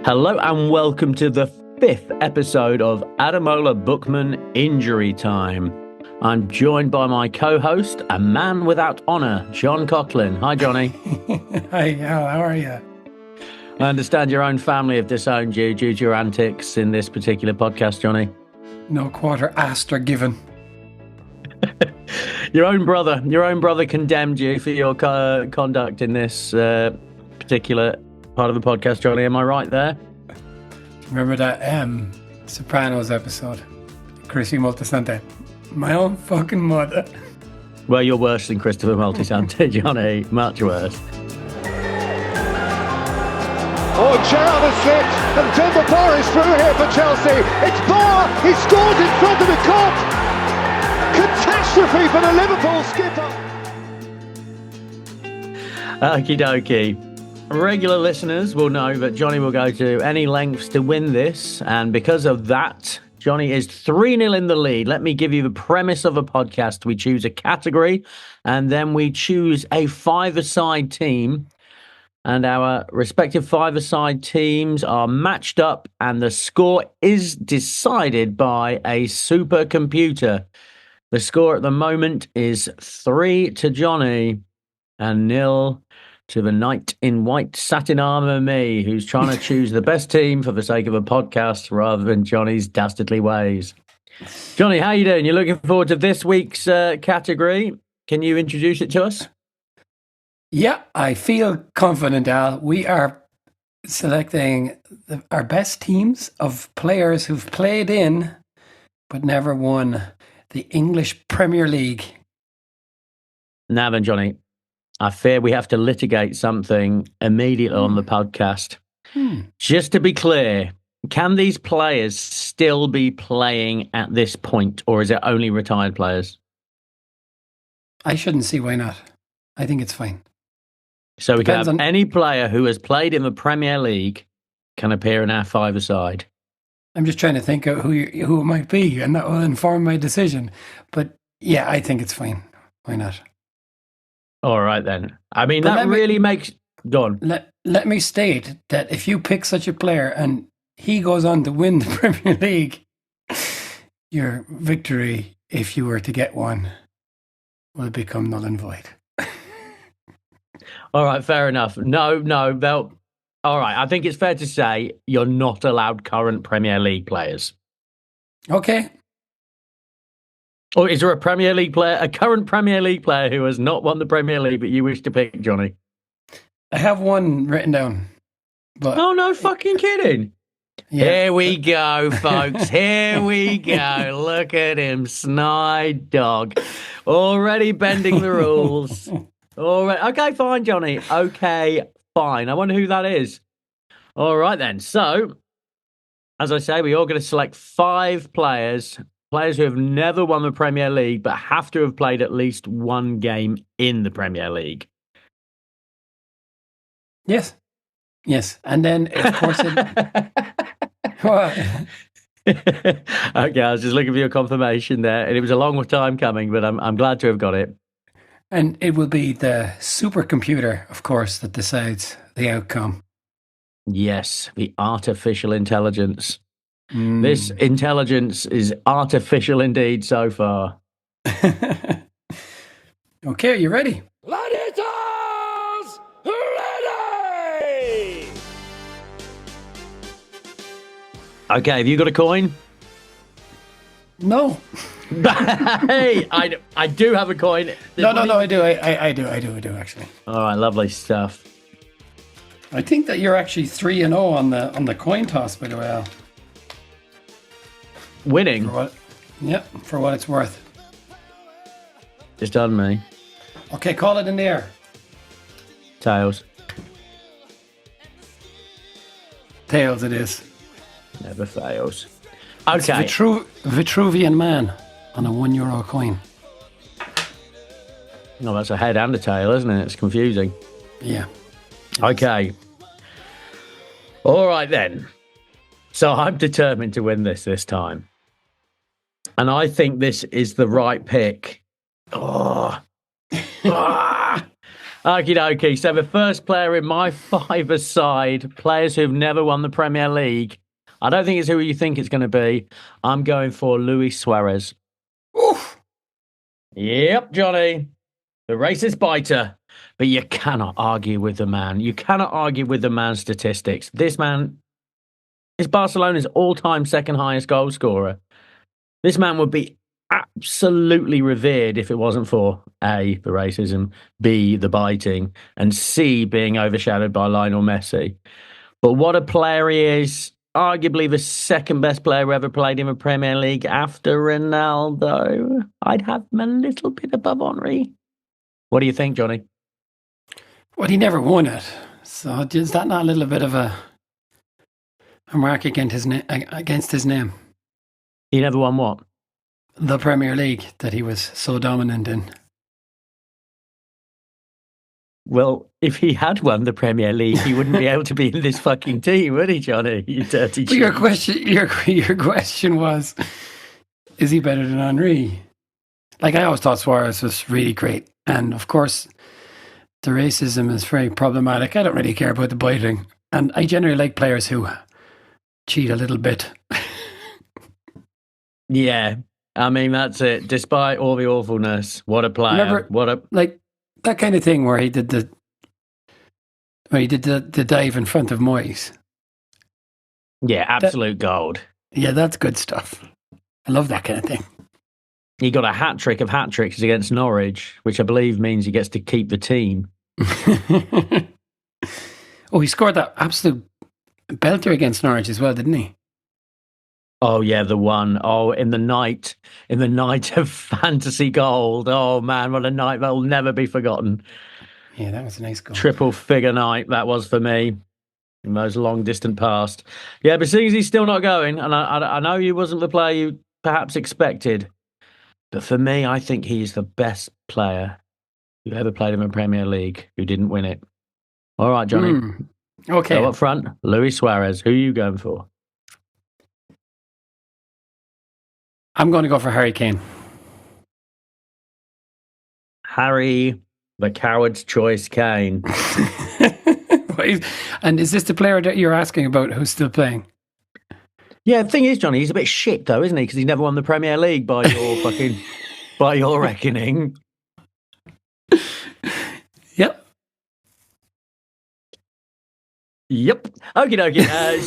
Hello and welcome to the 5th episode of Ademola Bookmen Injury Time. I'm joined by my co-host, a man without honour, John Coughlin. Hi, Johnny. Hi, Al, how are you? I understand your own family have disowned you due to your antics in this particular podcast, Johnny. No quarter asked or given. Your own brother condemned you for your conduct in this particular part of the podcast, Johnny. Am I right there? Remember that Sopranos episode? Chrissy Moltisanti. My own fucking mother. Well, you're worse than Christopher Moltisanti, Johnny. Much worse. Oh, Gerrard has slipped, and Demba Ba is through here for Chelsea. It's Ba, he scores in front of the Kop. Catastrophe for the Liverpool skipper. Okie dokie. Regular listeners will know that Johnny will go to any lengths to win this, and because of that, Johnny is 3-0 in the lead. Let me give you the premise of a podcast. We choose a category, and then we choose a five-a-side team. And our respective five-a-side teams are matched up, and the score is decided by a supercomputer. The score at the moment is 3 to Johnny and 0 to the knight in white satin armour, me, who's trying to choose the best team for the sake of a podcast rather than Johnny's dastardly ways. Johnny, how you doing? You're looking forward to this week's category. Can you introduce it to us? Yeah, I feel confident, Al. We are selecting our best teams of players who've played in but never won the English Premier League. Now then, Johnny, I fear we have to litigate something immediately on the podcast. Just to be clear, can these players still be playing at this point, or is it only retired players? I shouldn't see why not. I think it's fine. So we can have any player who has played in the Premier League can appear in our five-a-side. I'm just trying to think of who it might be, and that will inform my decision. But yeah, I think it's fine. Why not? All right, then. I mean, that really makes... Go on. Let me state that if you pick such a player and he goes on to win the Premier League, your victory, if you were to get one, will become null and void. All right, fair enough. No, all right, I think it's fair to say you're not allowed current Premier League players. Okay. Or is there a current Premier League player who has not won the Premier League but you wish to pick, Johnny? I have one written down. But oh, no fucking kidding. Yeah. Here we go, folks. Here we go. Look at him, snide dog. Already bending the rules. All right. Okay, fine, Johnny. Okay, fine. I wonder who that is. All right, then. So, as I say, we're all going to select 5 players who have never won the Premier League but have to have played at least one game in the Premier League. Yes. And then, of course, What? Okay, I was just looking for your confirmation there, and it was a long time coming, but I'm glad to have got it. And it will be the supercomputer, of course, that decides the outcome. Yes, the artificial intelligence. This intelligence is artificial indeed so far. Okay, are you ready? Gladiators, ready! Okay, have you got a coin? No. Hey, I do have a coin. No, I do. I do actually. All right, lovely stuff. I think that you're actually 3-0 on the coin toss, by the way, Al. Winning? For what it's worth. Just done me. Okay, call it in the air. Tails. Tails it is. Never fails. Okay. It's Vitruvian Man on a €1 coin. No, that's a head and a tail, isn't it? It's confusing. Yeah. Okay. All right, then. So I'm determined to win this time. And I think this is the right pick. Oh. Okie dokie. So the first player in my five-a-side, players who've never won the Premier League, I don't think it's who you think it's going to be. I'm going for Luis Suarez. Oof. Yep, Johnny. The racist biter. But you cannot argue with the man. You cannot argue with the man's statistics. This man is Barcelona's all-time second highest goal scorer. This man would be absolutely revered if it wasn't for A, the racism, B, the biting, and C, being overshadowed by Lionel Messi. But what a player he is. Arguably the second best player who ever played in the Premier League after Ronaldo. I'd have him a little bit above Henry. What do you think, Johnny? Well, he never won it. So is that not a little bit of a mark against his name? He never won what? The Premier League that he was so dominant in. Well, if he had won the Premier League, he wouldn't be able to be in this fucking team, would he, Johnny? You dirty cheat. Your question was, is he better than Henry? Like, I always thought Suarez was really great. And of course, the racism is very problematic. I don't really care about the biting. And I generally like players who cheat a little bit. Yeah. I mean, that's it. Despite all the awfulness, what a player. Remember, like that kind of thing where he did the dive in front of Moyes. Yeah, absolute gold. Yeah, that's good stuff. I love that kind of thing. He got a hat-trick of hat-tricks against Norwich, which I believe means he gets to keep the team. Oh, he scored that absolute belter against Norwich as well, didn't he? Oh, yeah, the one. Oh, in the night of fantasy gold. Oh, man, what a night that will never be forgotten. Yeah, that was a nice goal. Triple figure night, that was for me. In those long distant past. Yeah, but seeing as he's still not going, and I know he wasn't the player you perhaps expected, but for me, I think he's the best player who ever played in the Premier League who didn't win it. All right, Johnny. Okay. So up front, Luis Suarez. Who are you going for? I'm going to go for Harry Kane. Harry, the coward's choice, Kane. And is this the player that you're asking about who's still playing? Yeah, the thing is, Johnny, he's a bit shit though, isn't he? Because he's never won the Premier League by your reckoning. Yep. Okie dokie.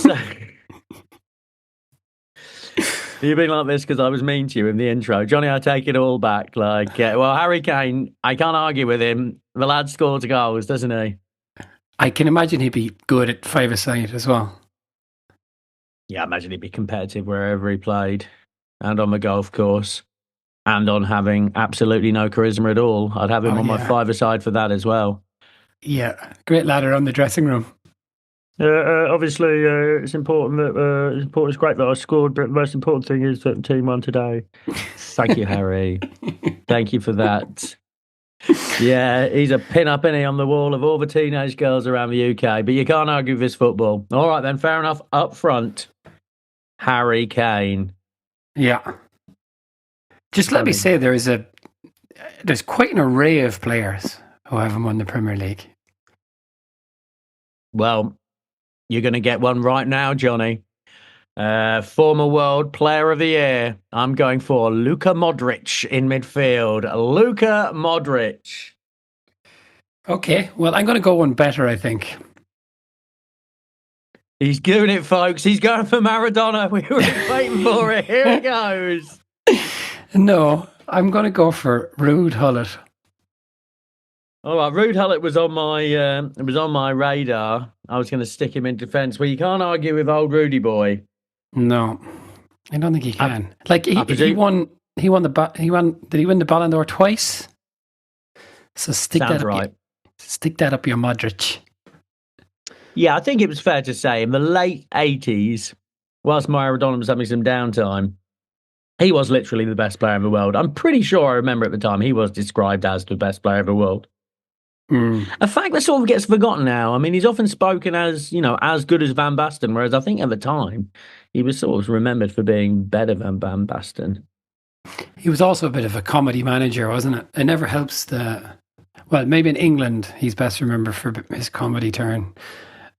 So you've been like this because I was mean to you in the intro. Johnny, I take it all back. Well, Harry Kane, I can't argue with him. The lad scores goals, doesn't he? I can imagine he'd be good at five-a-side as well. Yeah, I imagine he'd be competitive wherever he played, and on the golf course, and on having absolutely no charisma at all. I'd have him on my five-a-side for that as well. Yeah, great lad around the dressing room. Obviously, it's important that it's great that I scored, but the most important thing is that the team won today. Thank you, Harry. Thank you for that. Yeah, he's a pin-up, isn't he, on the wall of all the teenage girls around the UK. But you can't argue with this football. All right, then, fair enough. Up front, Harry Kane. Yeah. Just let me say there's quite an array of players who haven't won the Premier League. Well, you're going to get one right now, Johnny. Former World Player of the Year. I'm going for Luka Modric in midfield. Luka Modric. Okay, well, I'm going to go one better, I think. He's doing it, folks. He's going for Maradona. We were waiting for it. Here he goes. No, I'm going to go for Ruud Gullit. All right, Ruud Gullit was on my radar. I was going to stick him in defence. Well, you can't argue with old Rudy boy. No, I don't think he can. Did he win the Ballon d'Or twice? So stick that up your Modric. Yeah, I think it was fair to say in the late 80s, whilst Maradona was having some downtime, he was literally the best player in the world. I'm pretty sure I remember at the time he was described as the best player in the world. A fact that sort of gets forgotten now. I mean, he's often spoken as, as good as Van Basten, whereas I think at the time he was sort of remembered for being better than Van Basten. He was also a bit of a comedy manager, wasn't it? It never helps the Well, maybe in England, he's best remembered for his comedy turn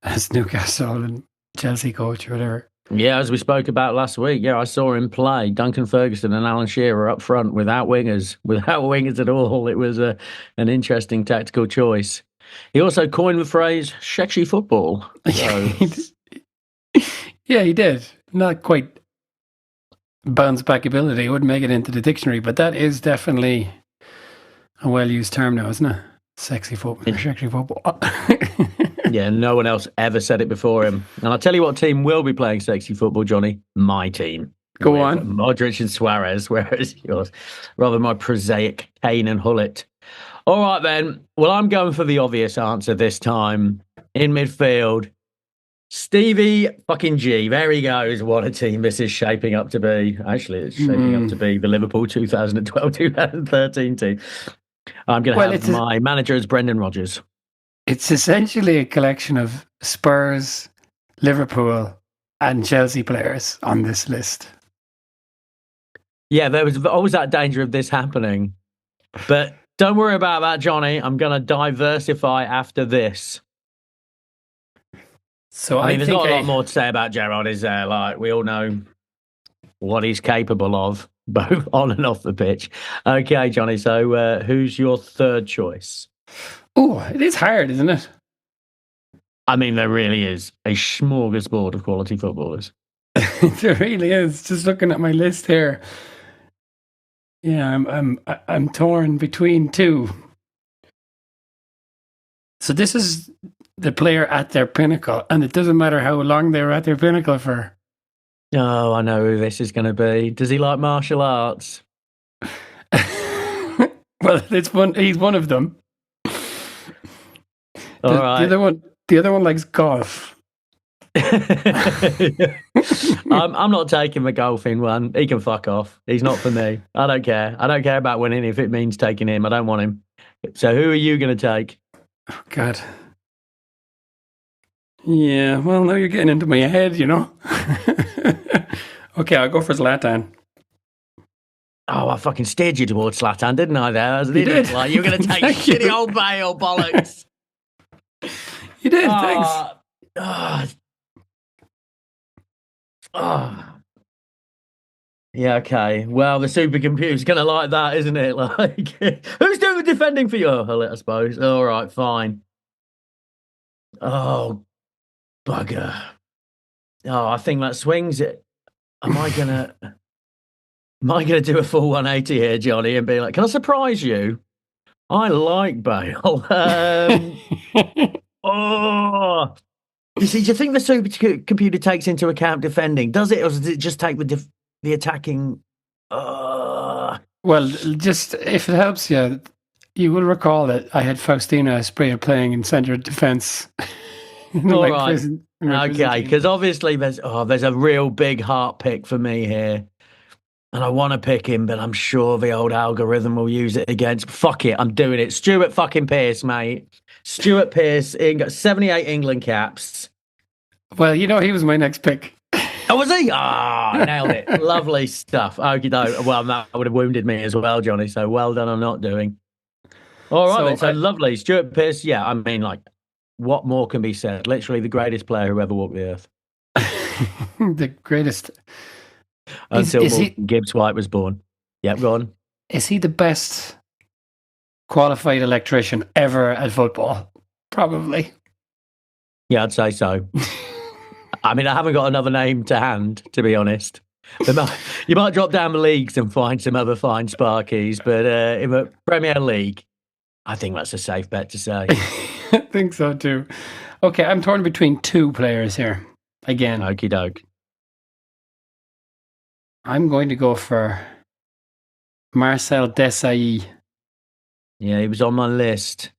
as Newcastle and Chelsea coach or whatever. Yeah, as we spoke about last week, I saw him play. Duncan Ferguson and Alan Shearer up front without wingers at all. It was an interesting tactical choice. He also coined the phrase "sexy football." So. Yeah, he did. Not quite bounce back ability. It wouldn't make it into the dictionary, but that is definitely a well-used term now, isn't it? Sexy football. Sexy football. Yeah, no one else ever said it before him. And I'll tell you what team will be playing sexy football, Johnny. My team. Go on. Modric and Suarez, whereas yours, rather my prosaic Kane and Hullet. All right, then. Well, I'm going for the obvious answer this time. In midfield, Stevie fucking G. There he goes. What a team this is shaping up to be. Actually, it's shaping up to be the Liverpool 2012-2013 team. I'm going to have my manager as Brendan Rodgers. It's essentially a collection of Spurs, Liverpool, and Chelsea players on this list. Yeah, there was always that danger of this happening. But don't worry about that, Johnny. I'm going to diversify after this. So I mean, there's not a lot more to say about Gerrard, is there? Like, we all know what he's capable of, both on and off the pitch. Okay, Johnny, so who's your third choice? Oh, it is hard, isn't it? I mean, there really is a smorgasbord of quality footballers. There really is. Just looking at my list here. Yeah, I'm torn between two. So this is the player at their pinnacle, and it doesn't matter how long they were at their pinnacle for. Oh, I know who this is going to be. Does he like martial arts? Well, he's one of them. All right. The other one likes golf. I'm not taking the golfing one. He can fuck off. He's not for me. I don't care. I don't care about winning if it means taking him. I don't want him. So who are you going to take? Oh, God. Yeah, well, now you're getting into my head, you know. Okay, I'll go for Zlatan. Oh, I fucking steered you towards Zlatan, didn't I? There, you did. Like, you're going to take shitty old Bale bollocks. You did. Thanks. Yeah, okay. Well, the supercomputer's going to like that, isn't it? Like, who's doing the defending for you? I suppose. All right, fine. Oh, bugger. Oh, I think that swings it. Am I gonna do a full 180 here, Johnny, and be like, can I surprise you? I like Bale. Oh, you see, do you think the supercomputer takes into account defending? Does it, or does it just take the attacking? Well, just if it helps you, you will recall that I had Faustino Asprilla playing in centre of defence. All right. Okay, because obviously there's a real big heart pick for me here. And I want to pick him, but I'm sure the old algorithm will use it against. Fuck it, I'm doing it. Stuart fucking Pearce, mate. Stuart Pearce, he got 78 England caps. Well, you know, he was my next pick. Oh, was he? I nailed it. Lovely stuff. Okie doke. Well, that would have wounded me as well, Johnny, so well done on not doing. All right, so lovely. Stuart Pearce, yeah, I mean, like, what more can be said? Literally the greatest player who ever walked the earth. The greatest. Until Gibbs White was born. Yep, go on. Is he the best qualified electrician ever at football? Probably. Yeah, I'd say so. I mean, I haven't got another name to hand, to be honest. You might drop down the leagues and find some other fine sparkies, but in the Premier League, I think that's a safe bet to say. I think so too. Okay, I'm torn between two players here. Again. Okie doke. I'm going to go for Marcel Desailly. Yeah, he was on my list.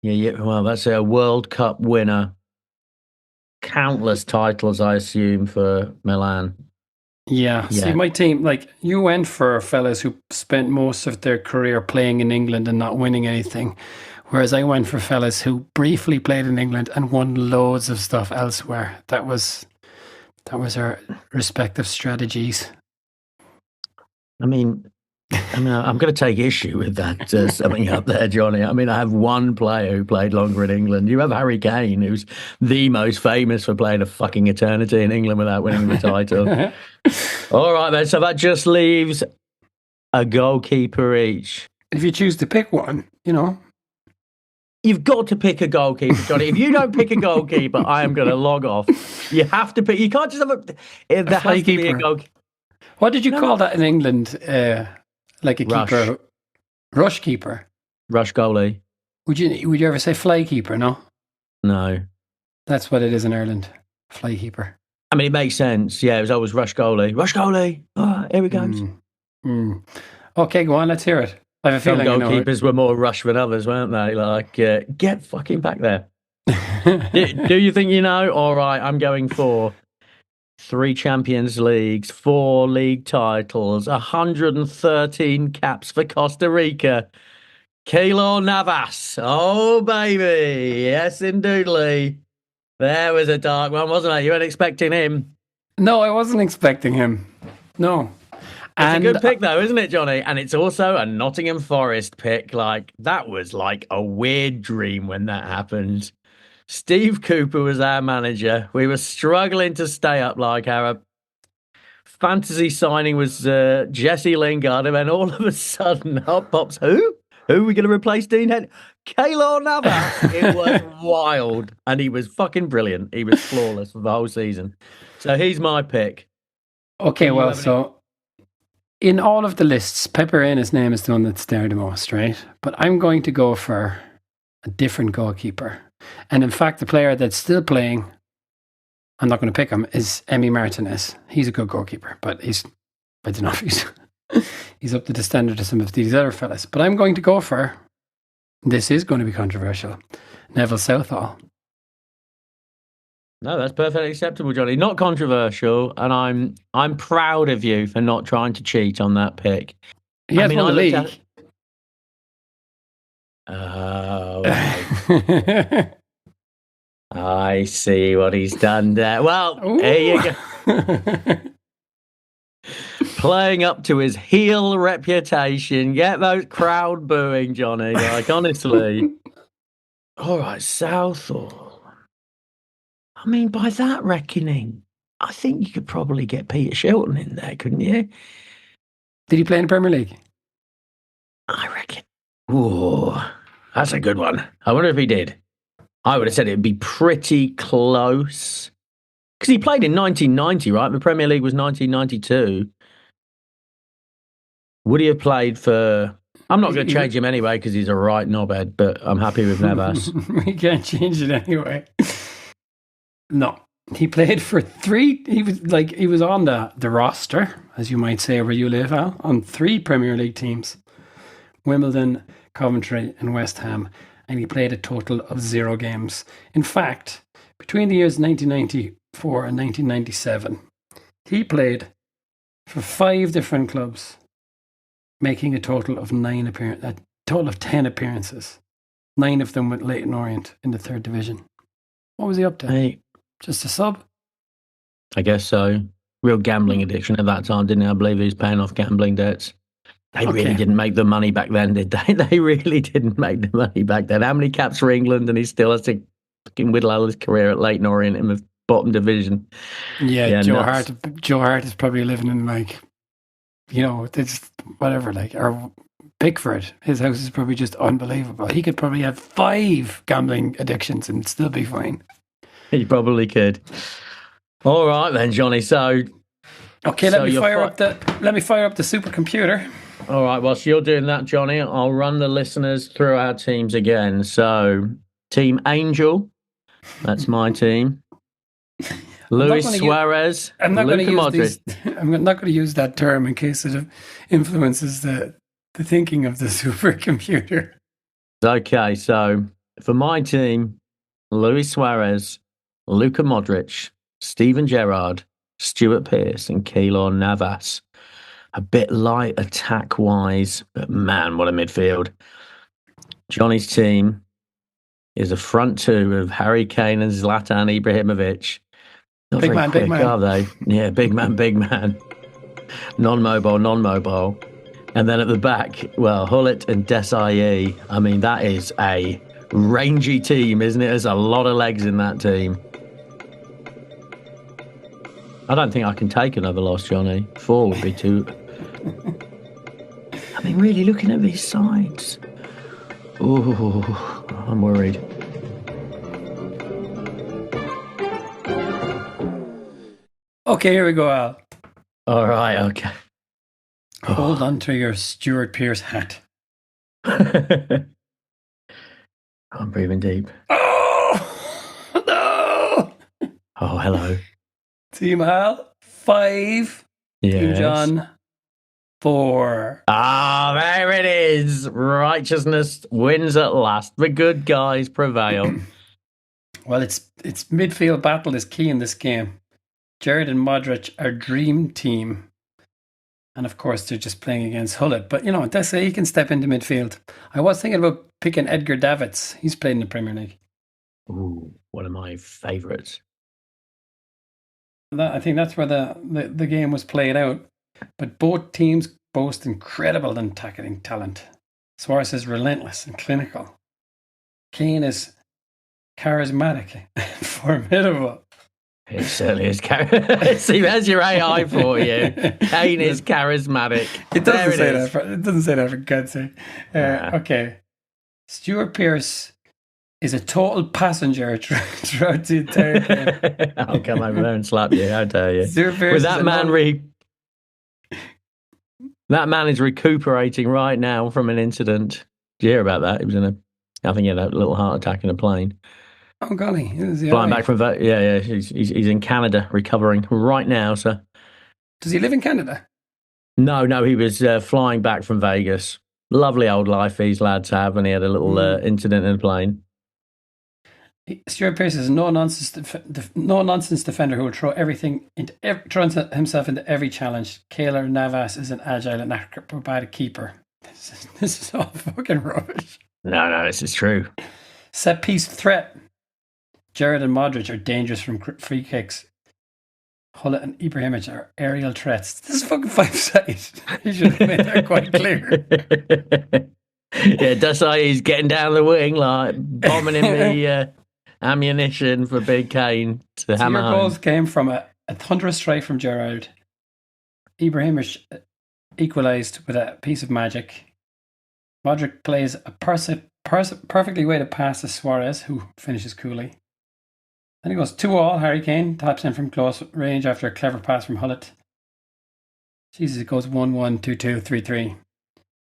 Yeah. Well, that's a World Cup winner. Countless titles, I assume, for Milan. Yeah. See, my team, like, you went for fellas who spent most of their career playing in England and not winning anything. Whereas I went for fellas who briefly played in England and won loads of stuff elsewhere. That was our respective strategies. I mean, I mean, I'm going to take issue with that summing up there, Johnny. I mean, I have one player who played longer in England. You have Harry Kane, who's the most famous for playing a fucking eternity in England without winning the title. All right, then. So that just leaves a goalkeeper each. If you choose to pick one, You've got to pick a goalkeeper, Johnny. If you don't pick a goalkeeper, I am going to log off. You have to pick. You can't just have a. There has to be a goalkeeper. What did you call that in England? Like a Rush. keeper, rush keeper. Rush goalie. Would you ever say fly keeper? No, No. That's what it is in Ireland. Fly keeper. I mean, it makes sense. Yeah, it was always rush goalie. Rush goalie. Oh, here we go. Okay, go on. Let's hear it. I have a Some feeling goalkeepers were more rush than others, weren't they? Like, get fucking back there. do you think you know? All right, I'm going for 3 Champions Leagues, 4 league titles, 113 caps for Costa Rica. Keylor Navas. Oh, baby. Yes, indeedly. There was a dark one, wasn't it? You weren't expecting him. No, I wasn't expecting him. No. It's a good pick, though, isn't it, Johnny? And it's also a Nottingham Forest pick. Like, that was like a weird dream when that happened. Steve Cooper was our manager. We were struggling to stay up. Like, our fantasy signing was Jesse Lingard. And then all of a sudden, up pops who? Who are we going to replace Dean Head? Keylor Navas. It was wild. And he was fucking brilliant. He was flawless for the whole season. So he's my pick. Okay, well, so in all of the lists, Pepper Reina's name is the one that's there the most, right? But I'm going to go for a different goalkeeper. And in fact, the player that's still playing, I'm not going to pick him, is Emi Martinez. He's a good goalkeeper, but I don't know if he's up to the standard of some of these other fellas. But I'm going to go for, this is going to be controversial, Neville Southall. No, that's perfectly acceptable, Johnny. Not controversial, and I'm proud of you for not trying to cheat on that pick. He has won the league. Oh, I see what he's done there. Well, here you go. Playing up to his heel reputation. Get those crowd booing, Johnny. Like, honestly. All right, Southall. I mean, by that reckoning, I think you could probably get Peter Shilton in there, couldn't you? Did he play in the Premier League? I reckon. Ooh, that's a good one. I wonder if he did. I would have said it would be pretty close. Because he played in 1990, right? The Premier League was 1992. Would he have played for... I'm not going to change him anyway because he's a right knobhead, but I'm happy with Navas. We can't change it anyway. No. He played for 3... He was on the roster, as you might say where you live, Al, on 3 Premier League teams. Wimbledon, Coventry and West Ham, and he played a total of 0 games. In fact, between the years 1994 and 1997, he played for 5 different clubs, making a total of 10 appearances. 9 of them with Leyton Orient in the 3rd division. What was he up to? Hey, just a sub? I guess so. Real gambling addiction at that time, didn't he? I believe he was paying off gambling debts. They really didn't make the money back then, did they? They really didn't make the money back then. How many caps for England, and he still has to fucking whittle out his career at Leyton Orient in the bottom division. Yeah, Joe Hart is probably living in it's whatever, or Pickford. His house is probably just unbelievable. He could probably have 5 gambling addictions and still be fine. He probably could. All right then, Johnny. So, okay, let me fire up the supercomputer. All right, whilst you're doing that, Johnny, I'll run the listeners through our teams again. So, Team Angel, that's my team. Luis Suarez, Luka Modric. I'm not going to use that term in case it influences the thinking of the supercomputer. Okay, so for my team, Luis Suarez, Luka Modric, Steven Gerrard, Stuart Pearce, and Keylor Navas. A bit light attack-wise, but man, what a midfield. Johnny's team is a front 2 of Harry Kane and Zlatan Ibrahimovic. Not big very man, quick, big man. are they? Yeah, big man, big man. Non-mobile. And then at the back, well, Hullet and Desai. I mean, that is a rangy team, isn't it? There's a lot of legs in that team. I don't think I can take another loss, Johnny. 4 would be too... I mean, really, looking at these sides... Oh, I'm worried. Okay, here we go, Al. All right, okay. Hold on to your Stuart Pearce hat. I'm breathing deep. Oh, no! Oh, hello. Team Al, 5. Yes. Team John, 4. Ah, there it is. Righteousness wins at last. The good guys prevail. Well, it's midfield battle is key in this game. Jared and Modric are dream team. And of course, they're just playing against Hullet. But, Desai, he can step into midfield. I was thinking about picking Edgar Davids. He's played in the Premier League. Ooh, one of my favourites. I think that's where the game was played out. But both teams boast incredible tackling talent. Suarez is relentless and clinical. Kane is charismatic and formidable. It certainly is. See, there's your AI for you. Kane is charismatic. It doesn't say that. It doesn't say that, for God's sake. Okay. Stuart Pearce is a total passenger throughout the entire game. I'll come over there and slap you. How dare you? Stuart Pearce With that man, that man is recuperating right now from an incident. Did you hear about that? He was I think he had a little heart attack in a plane. Oh golly, flying back from that. Yeah. He's in Canada recovering right now. So, does he live in Canada? No. He was flying back from Vegas. Lovely old life these lads have, and he had a little incident in a plane. Stuart Pearce is a no nonsense defender who will throw himself into every challenge. Keylor Navas is an agile and acrobatic keeper. This is all fucking rubbish. No, this is true. Set piece threat. Jared and Modric are dangerous from free kicks. Hullet and Ibrahimovic are aerial threats. This is fucking 5-side. You should have made that quite clear. Yeah, Desai is getting down the wing, like bombing in the ammunition for Big Kane to hammer home. Your goals came from a thunderous strike from Gerrard. Ibrahimovic equalised with a piece of magic. Modric plays a perfectly weighted pass to Suarez, who finishes coolly. Then he goes 2-all. Harry Kane taps in from close range after a clever pass from Hullet. Jesus, it goes 1-1, 2-2, 3-3.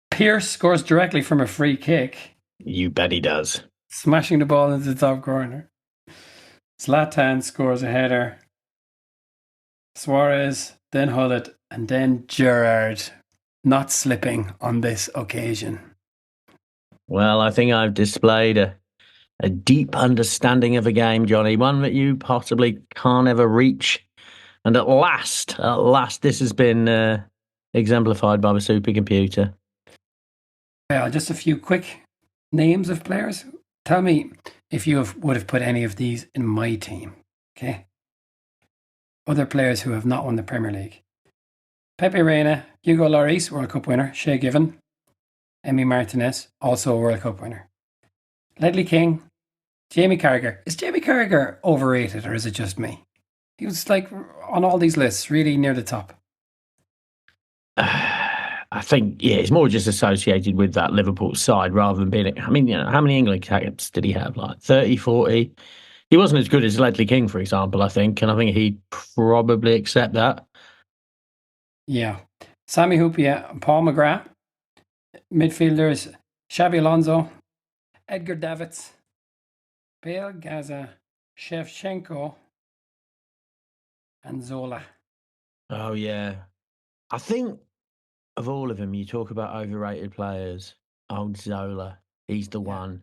Pearce scores directly from a free kick. You bet he does. Smashing the ball into the top corner. Zlatan scores a header. Suarez, then Hullet, and then Gerrard. Not slipping on this occasion. Well, I think I've displayed a deep understanding of a game, Johnny, one that you possibly can't ever reach. And at last, this has been exemplified by the supercomputer. Well, just a few quick names of players. Tell me if you would have put any of these in my team, okay? Other players who have not won the Premier League. Pepe Reina, Hugo Lloris, World Cup winner. Shea Given, Emi Martinez, also a World Cup winner. Ledley King, Jamie Carragher. Is Jamie Carragher overrated, or is it just me? He was like on all these lists, really near the top. I think, it's more just associated with that Liverpool side rather than being... I mean, how many England caps did he have? Like 30, 40? He wasn't as good as Ledley King, for example, I think, and I think he'd probably accept that. Yeah. Sami Hupia, Paul McGrath. Midfielders, Xabi Alonso, Edgar Davids, Bale Gaza, Shevchenko, and Zola. Oh, yeah. I think of all of them, you talk about overrated players. Old Zola, he's the one.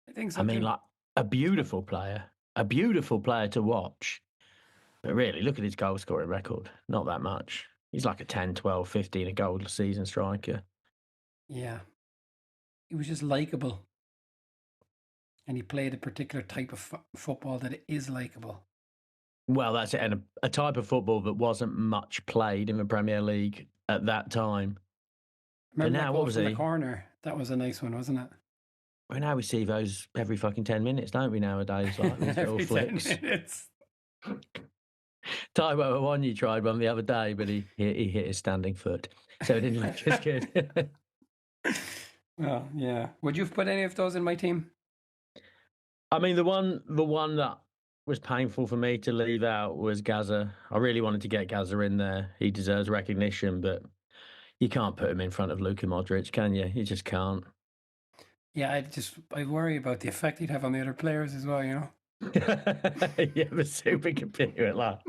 I think so. I mean, like, a beautiful player to watch. But really, look at his goal scoring record. Not that much. He's like a 10, 12, 15 a goal season striker. Yeah. He was just likeable. And he played a particular type of football that is likeable. Well, that's it. And a type of football that wasn't much played in the Premier League at that time. Remember now, that what goal was from he? the corner? That was a nice one, wasn't it? Well, now we see those every fucking 10 minutes, don't we, nowadays? Like these little Every 10 flicks. minutes. Taiwo Awoniyi tried one the other day, but he hit his standing foot, so it didn't look as good. Well, yeah. Would you have put any of those in my team? I mean, the one that was painful for me to leave out was Gaza. I really wanted to get Gaza in there. He deserves recognition, but you can't put him in front of Luka Modric, can you? You just can't. Yeah, I worry about the effect he'd have on the other players as well, you know? Yeah, the super computer at that.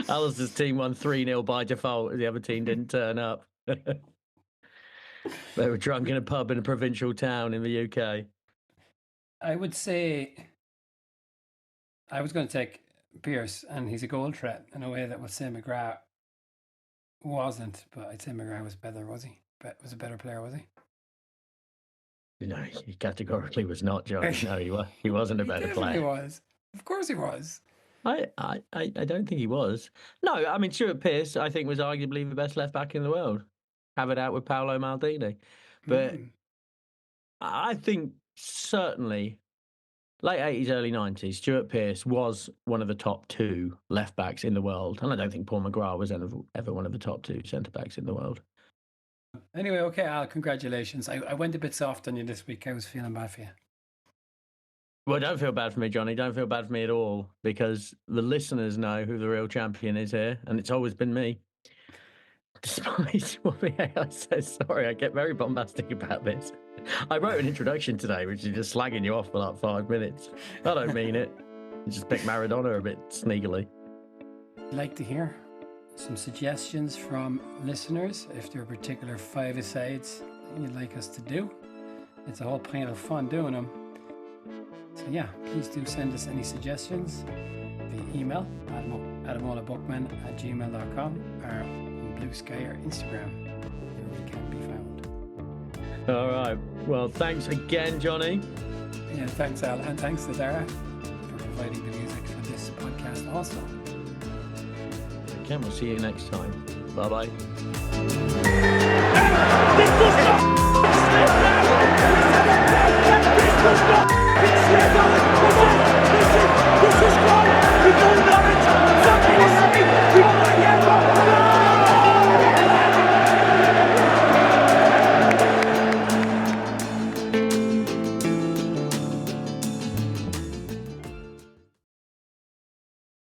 Alistair's team won 3-0 by default. The other team didn't turn up. They were drunk in a pub in a provincial town in the UK. I would say I was going to take Pierce, and he's a goal threat in a way that Sam McGrath wasn't, but I'd say McGrath was better, was he? Was a better player, was he? No, he categorically was not, John. No, he wasn't a better player. He was. Of course he was. I don't think he was. No, I mean, Stuart Pearce, I think, was arguably the best left back in the world. Have it out with Paolo Maldini. But I think certainly late 80s, early 90s, Stuart Pearce was one of the top 2 left backs in the world. And I don't think Paul McGrath was ever one of the top 2 centre backs in the world. Anyway, okay, Al, congratulations. I went a bit soft on you this week. I was feeling bad for you. Well, don't feel bad for me, Johnny. Don't feel bad for me at all, because the listeners know who the real champion is here, and it's always been me. Despite what the AI says, sorry, I get very bombastic about this. I wrote an introduction today, which is just slagging you off for like 5 minutes. I don't mean it. I just picked Maradona a bit sneakily. I'd like to hear some suggestions from listeners if there are particular 5-a-sides you'd like us to do. It's a whole pint of fun doing them. So yeah, please do send us any suggestions via email ademolabookmen@gmail.com or on Blue Sky or Instagram, where we can be found. All right. Well, thanks again, Johnny. Yeah, thanks, Al, and thanks to Dara for providing the music for this podcast also. Again, we'll see you next time. Bye-bye.